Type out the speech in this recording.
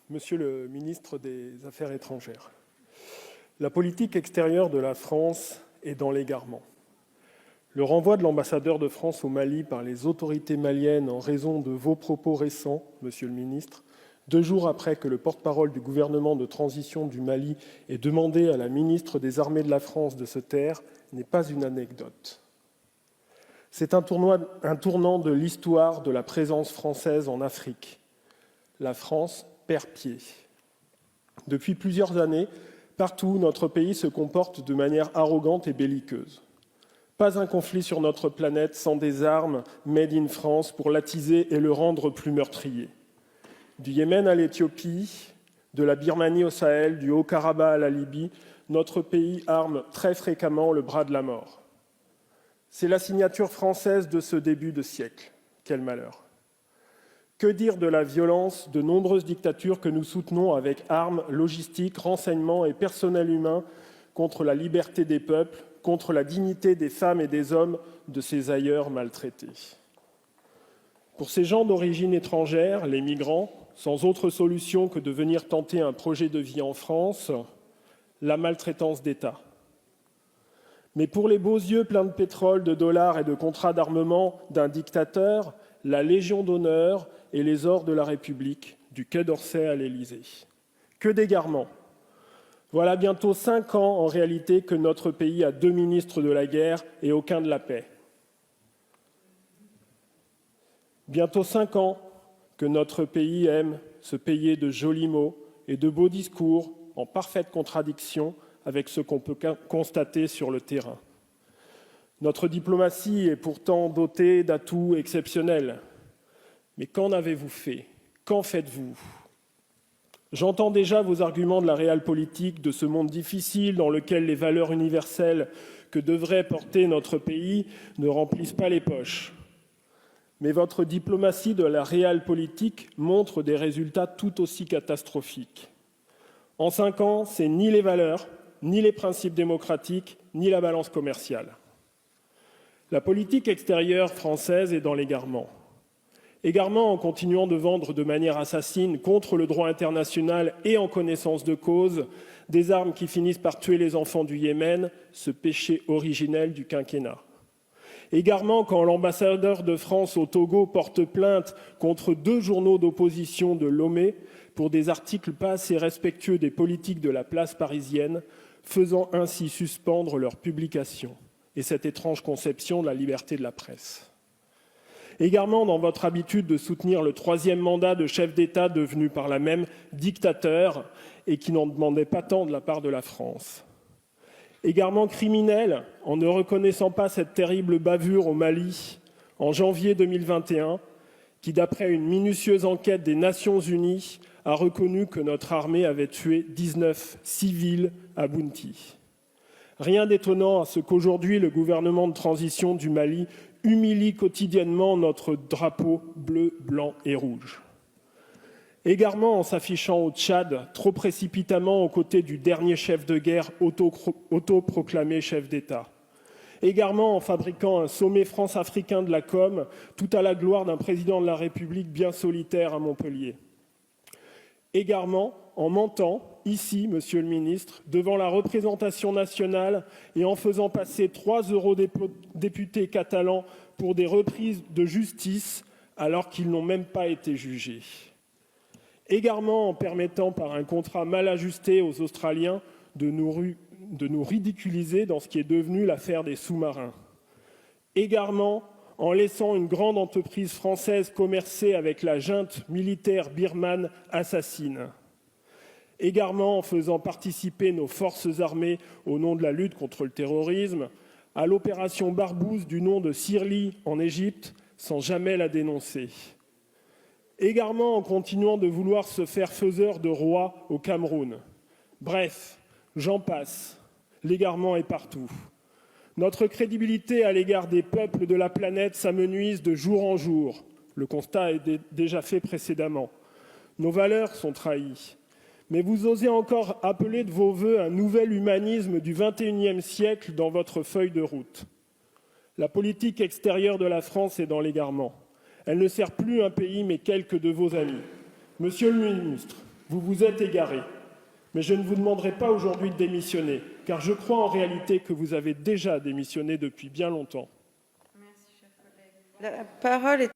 Monsieur le ministre des Affaires étrangères, la politique extérieure de la France est dans l'égarement. Le renvoi de l'ambassadeur de France au Mali par les autorités maliennes en raison de vos propos récents, monsieur le ministre, 2 jours après que le porte-parole du gouvernement de transition du Mali ait demandé à la ministre des Armées de la France de se taire, n'est pas une anecdote. C'est un tournant de l'histoire de la présence française en Afrique. La France perd pied. Depuis plusieurs années, partout, notre pays se comporte de manière arrogante et belliqueuse. Pas un conflit sur notre planète sans des armes made in France pour l'attiser et le rendre plus meurtrier. Du Yémen à l'Éthiopie, de la Birmanie au Sahel, du Haut-Karabakh à la Libye, notre pays arme très fréquemment le bras de la mort. C'est la signature française de ce début de siècle. Quel malheur! Que dire de la violence de nombreuses dictatures que nous soutenons avec armes, logistiques, renseignements et personnel humain contre la liberté des peuples, contre la dignité des femmes et des hommes de ces ailleurs maltraités. Pour ces gens d'origine étrangère, les migrants, sans autre solution que de venir tenter un projet de vie en France, la maltraitance d'État. Mais pour les beaux yeux pleins de pétrole, de dollars et de contrats d'armement d'un dictateur, la Légion d'honneur et les ors de la République, du Quai d'Orsay à l'Élysée. Que d'égarement! Voilà bientôt 5 ans en réalité que notre pays a 2 ministres de la guerre et aucun de la paix. Bientôt 5 ans que notre pays aime se payer de jolis mots et de beaux discours en parfaite contradiction avec ce qu'on peut constater sur le terrain. Notre diplomatie est pourtant dotée d'atouts exceptionnels. Mais qu'en avez-vous fait? Qu'en faites-vous? J'entends déjà vos arguments de la réelle-politique, de ce monde difficile dans lequel les valeurs universelles que devrait porter notre pays ne remplissent pas les poches. Mais votre diplomatie de la réelle-politique montre des résultats tout aussi catastrophiques. En 5 ans, c'est ni les valeurs, ni les principes démocratiques, ni la balance commerciale. La politique extérieure française est dans l'égarement. Égarement en continuant de vendre de manière assassine contre le droit international et en connaissance de cause des armes qui finissent par tuer les enfants du Yémen, ce péché originel du quinquennat. Égarement quand l'ambassadeur de France au Togo porte plainte contre 2 journaux d'opposition de Lomé pour des articles pas assez respectueux des politiques de la place parisienne, faisant ainsi suspendre leur publication et cette étrange conception de la liberté de la presse. Également dans votre habitude de soutenir le 3e mandat de chef d'État devenu par là même dictateur et qui n'en demandait pas tant de la part de la France. Également criminel en ne reconnaissant pas cette terrible bavure au Mali en janvier 2021 qui, d'après une minutieuse enquête des Nations Unies, a reconnu que notre armée avait tué 19 civils à Bounti. Rien d'étonnant à ce qu'aujourd'hui le gouvernement de transition du Mali humilie quotidiennement notre drapeau bleu, blanc et rouge. Égarement en s'affichant au Tchad, trop précipitamment aux côtés du dernier chef de guerre autoproclamé chef d'État. Égarement en fabriquant un sommet France-africain de la com, tout à la gloire d'un président de la République bien solitaire à Montpellier. Égarement en mentant, ici, monsieur le ministre, devant la représentation nationale et en faisant passer 3 eurodéputés catalans pour des reprises de justice alors qu'ils n'ont même pas été jugés. Égarement en permettant par un contrat mal ajusté aux Australiens de nous ridiculiser dans ce qui est devenu l'affaire des sous-marins. Égarement en laissant une grande entreprise française commercer avec la junte militaire birmane assassine. Égarement en faisant participer nos forces armées au nom de la lutte contre le terrorisme à l'opération Barbouze du nom de Sirli en Égypte sans jamais la dénoncer. Égarement en continuant de vouloir se faire faiseur de roi au Cameroun. Bref, j'en passe, l'égarement est partout. Notre crédibilité à l'égard des peuples de la planète s'amenuise de jour en jour. Le constat est déjà fait précédemment. Nos valeurs sont trahies. Mais vous osez encore appeler de vos vœux un nouvel humanisme du XXIe siècle dans votre feuille de route. La politique extérieure de la France est dans l'égarement. Elle ne sert plus un pays, mais quelques de vos amis. Monsieur le ministre, vous vous êtes égaré, mais je ne vous demanderai pas aujourd'hui de démissionner, car je crois en réalité que vous avez déjà démissionné depuis bien longtemps. Merci, cher collègue. La parole est